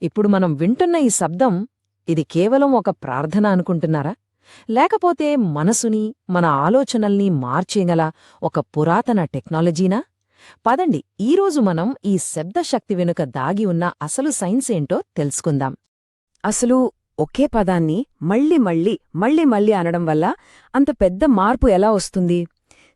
ఇప్పుడు మనం వింటున్న ఈ శబ్దం ఇది కేవలం ఒక ప్రార్థన అనుకుంటున్నారా? లేకపోతే మనసుని, మన ఆలోచనల్ని మార్చేయగల ఒక పురాతన టెక్నాలజీనా? పదండి, ఈరోజు మనం ఈ శబ్దశక్తి వెనుక దాగి ఉన్న అసలు సైన్స్ ఏంటో తెలుసుకుందాం. అసలు ఒకే పదాన్ని మళ్ళీ అనడం వల్ల అంత పెద్ద మార్పు ఎలా వస్తుంది?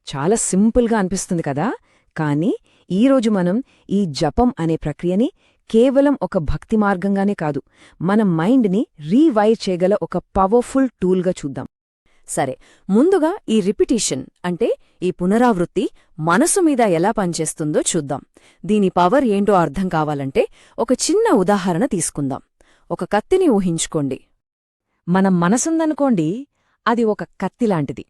చాలా సింపుల్గా అనిపిస్తుంది కదా. కానీ ఈరోజు మనం ఈ జపం అనే ప్రక్రియని కేవలం ఒక భక్తి మార్గంగానే కాదు, మన మైండ్ని రీవైర్ చేయగల ఒక పవర్ఫుల్ టూల్గా చూద్దాం. సరే, ముందుగా ఈ రిపిటీషన్ అంటే ఈ పునరావృత్తి మనసు మీద ఎలా పనిచేస్తుందో చూద్దాం. దీని పవర్ ఏంటో అర్థం కావాలంటే ఒక చిన్న ఉదాహరణ తీసుకుందాం. ఒక కత్తిని ఊహించుకోండి. మనం మనసుందనుకోండి, అది ఒక కత్తిలాంటిది.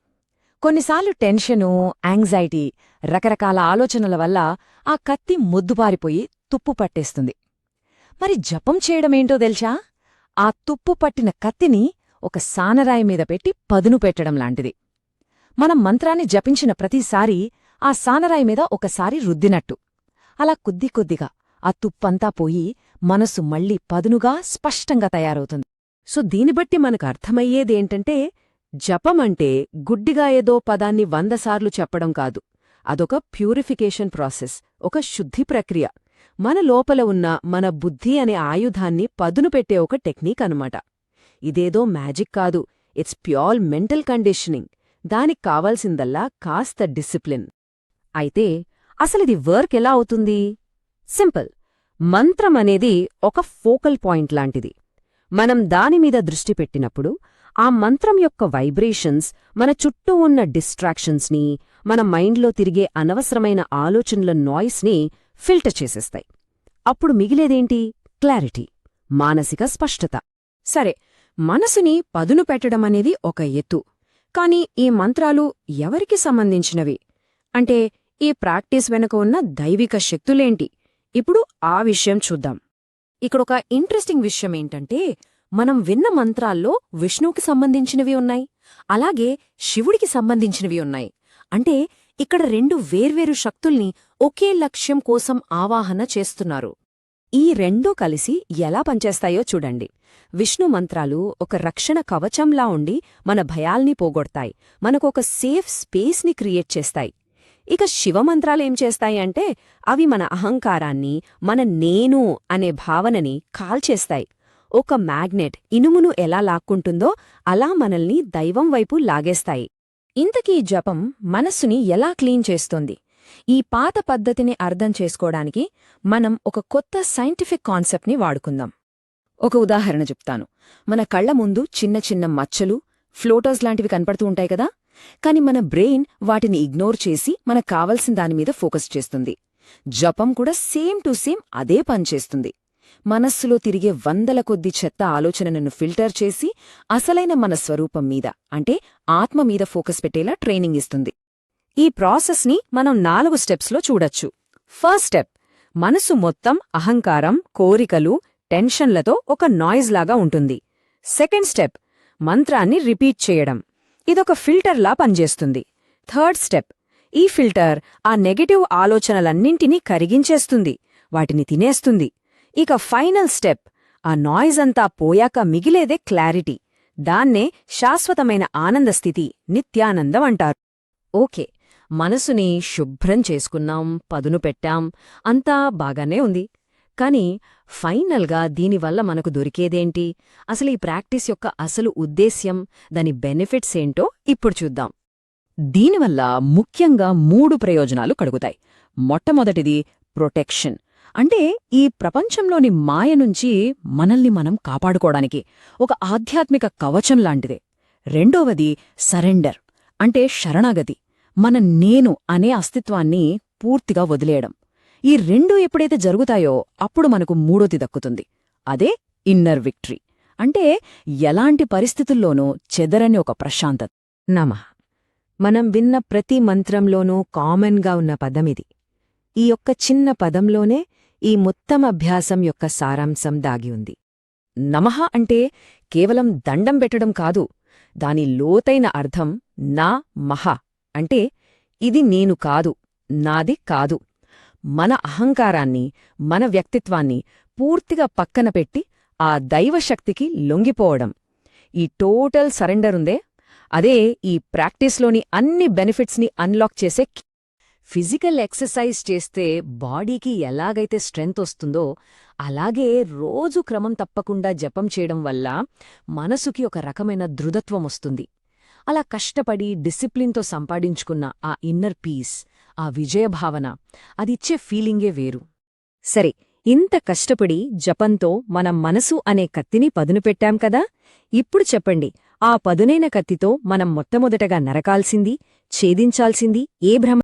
కొన్నిసార్లు టెన్షను, యాంగ్జైటీ, రకరకాల ఆలోచనల వల్ల ఆ కత్తి మొద్దుబారిపోయి తుప్పు పట్టేస్తుంది. మరి జపం చేయడమేంటో తెలుసా? ఆ తుప్పు పట్టిన కత్తిని ఒక సానరాయి మీద పెట్టి పదును పెట్టడం లాంటిది. మనం మంత్రాన్ని జపించిన ప్రతిసారీ ఆ సానరాయి మీద ఒకసారి రుద్దినట్టు. అలా కొద్ది కొద్దిగా ఆ తుప్పంతా పోయి మనసు మళ్లీ పదునుగా స్పష్టంగా తయారవుతుంది. సో దీనిబట్టి మనకు అర్థమయ్యేదేంటంటే, జపమంటే గుడ్డిగా ఏదో పదాన్ని 100 సార్లు చెప్పడం కాదు. అదొక ప్యూరిఫికేషన్ ప్రాసెస్, ఒక శుద్ధి ప్రక్రియ. మన లోపల ఉన్న మన బుద్ధి అనే ఆయుధాన్ని పదును పెట్టే ఒక టెక్నిక్ అనమాట. ఇదేదో మ్యాజిక్ కాదు, ఇట్స్ ప్యూర్ మెంటల్ కండిషనింగ్. దానికి కావాల్సిందల్లా కాస్త డిసిప్లిన్. అయితే అసలిది వర్క్ ఎలా అవుతుంది? సింపుల్. మంత్రం అనేది ఒక ఫోకల్ పాయింట్ లాంటిది. మనం దానిమీద దృష్టి పెట్టినప్పుడు ఆ మంత్రం యొక్క వైబ్రేషన్స్ మన చుట్టూ ఉన్న డిస్ట్రాక్షన్స్ని, మన మైండ్లో తిరిగే అనవసరమైన ఆలోచనల నాయిస్ని ఫిల్టర్ చేసేస్తాయి. అప్పుడు మిగిలేదేంటి? క్లారిటీ, మానసిక స్పష్టత. సరే, మనసుని పదును పెట్టడమనేది ఒక ఎత్తు. కాని ఈ మంత్రాలు ఎవరికి సంబంధించినవి? అంటే ఈ ప్రాక్టీస్ వెనుక ఉన్న దైవిక శక్తులేంటి? ఇప్పుడు ఆ విషయం చూద్దాం. ఇక్కడొక ఇంట్రెస్టింగ్ విషయమేంటంటే, మనం విన్న మంత్రాల్లో విష్ణువుకి సంబంధించినవి ఉన్నాయి, అలాగే శివుడికి సంబంధించినవి ఉన్నాయి. అంటే ఇక్కడ 2 వేర్వేరు శక్తుల్ని ఒకే లక్ష్యం కోసం ఆవాహన చేస్తున్నారు. ఈ రెండూ కలిసి ఎలా పనిచేస్తాయో చూడండి. విష్ణు మంత్రాలు ఒక రక్షణ కవచంలా ఉండి మన భయాల్ని పోగొడతాయి, మనకొక సేఫ్ స్పేస్ని క్రియేట్ చేస్తాయి. ఇక శివమంత్రాలేం చేస్తాయంటే, అవి మన అహంకారాన్ని, మన నేను అనే భావనని కాల్చేస్తాయి. ఒక మ్యాగ్నెట్ ఇనుమును ఎలా లాక్కుంటుందో అలా మనల్ని దైవం వైపు లాగేస్తాయి. ఇంతకీ జపం మనస్సుని ఎలా క్లీన్ చేస్తుంది? ఈ పాత పద్ధతిని అర్థం చేసుకోవడానికి మనం ఒక కొత్త సైంటిఫిక్ కాన్సెప్ట్ని వాడుకుందాం. ఒక ఉదాహరణ చెప్తాను. మన కళ్ల ముందు చిన్న చిన్న మచ్చలు, ఫ్లోటర్స్ లాంటివి కనపడుతూ ఉంటాయి కదా. కాని మన బ్రెయిన్ వాటిని ఇగ్నోర్ చేసి మనకు కావలసిన దానిమీద ఫోకస్ చేస్తుంది. జపం కూడా సేమ్ టు సేమ్ అదే పనిచేస్తుంది. మనస్సులో తిరిగే 100ల కొద్ది చెత్త ఆలోచనలను ఫిల్టర్ చేసి అసలైన మన స్వరూపం మీద, అంటే ఆత్మ మీద ఫోకస్ పెట్టేలా ట్రైనింగ్ ఇస్తుంది. ఈ ప్రాసెస్ని మనం 4 స్టెప్స్లో చూడొచ్చు. ఫస్ట్ స్టెప్, మనసు మొత్తం అహంకారం, కోరికలు, టెన్షన్లతో ఒక నాయిస్ లాగా ఉంటుంది. సెకండ్ స్టెప్, మంత్రాన్ని రిపీట్ చేయడం. ఇదొక ఫిల్టర్లా పనిచేస్తుంది. థర్డ్ స్టెప్, ఈ ఫిల్టర్ ఆ నెగటివ్ ఆలోచనలన్నింటినీ కరిగించేస్తుంది, వాటిని తినేస్తుంది. ఇక ఫైనల్ స్టెప్, ఆ నాయిస్ అంతా పోయాక మిగిలేదే క్లారిటీ. దాన్నే శాశ్వతమైన ఆనందస్థితి, నిత్యానందం అంటారు. ఓకే, మనసుని శుభ్రం చేసుకున్నాం, పదును పెట్టాం, అంతా బాగానే ఉంది. కాని ఫైనల్గా దీనివల్ల మనకు దొరికేదేంటి? అసలు ఈ ప్రాక్టీస్ యొక్క అసలు ఉద్దేశ్యం, దాని బెనిఫిట్స్ ఏంటో ఇప్పుడు చూద్దాం. దీనివల్ల ముఖ్యంగా 3 ప్రయోజనాలు కలుగుతాయి. మొట్టమొదటిది ప్రొటెక్షన్. అంటే ఈ ప్రపంచంలోని మాయ నుంచి మనల్ని మనం కాపాడుకోవడానికి ఒక ఆధ్యాత్మిక కవచం లాంటిదే. రెండోవది సరెండర్, అంటే శరణాగతి, మన నేను అనే అస్తిత్వాన్ని పూర్తిగా వదిలేయడం. ఈ 2 ఎప్పుడైతే జరుగుతాయో అప్పుడు మనకు మూడోది దక్కుతుంది. అదే ఇన్నర్ విక్టరీ, అంటే ఎలాంటి పరిస్థితుల్లోనూ చెదరని ఒక ప్రశాంతత. నమః. మనం విన్న ప్రతి మంత్రంలోనూ కామన్గా ఉన్న పదమిది. ఈ యొక్క చిన్న పదంలోనే ఈ మొత్తం అభ్యాసం యొక్క సారాంశం దాగి ఉంది. నమః అంటే కేవలం దండం పెట్టడం కాదు, దాని లోతైన అర్థం నా మహ అంటే ఇది నేను కాదు, నాది కాదు. మన అహంకారాన్ని, మన వ్యక్తిత్వాన్ని పూర్తిగా పక్కన పెట్టి ఆ దైవశక్తికి లొంగిపోవడం. ఈ టోటల్ సరెండరుందే అదే ఈ ప్రాక్టీస్లోని అన్ని బెనిఫిట్స్ని అన్లాక్ చేసే ఫిజికల్ ఎక్సర్సైజ్ చేస్తే బాడీకి ఎలాగైతే స్ట్రెంగ్త్ వస్తుందో అలాగే రోజు క్రమం తప్పకుండా జపం చేయడం వల్ల మనసుకి ఒక రకమైన దృఢత్వం వస్తుంది. అలా కష్టపడి డిసిప్లిన్తో సంపాదించుకున్న ఆ ఇన్నర్ పీస్, ఆ విజయభావన అదిచ్చే ఫీలింగే వేరు. సరే, ఇంత కష్టపడి జపంతో మన మనసు అనే కత్తిని పదును పెట్టాం కదా, ఇప్పుడు చెప్పండి, ఆ పదునైన కత్తితో మనం మొట్టమొదటగా నరకాల్సింది, ఛేదించాల్సింది ఏ భ్రమ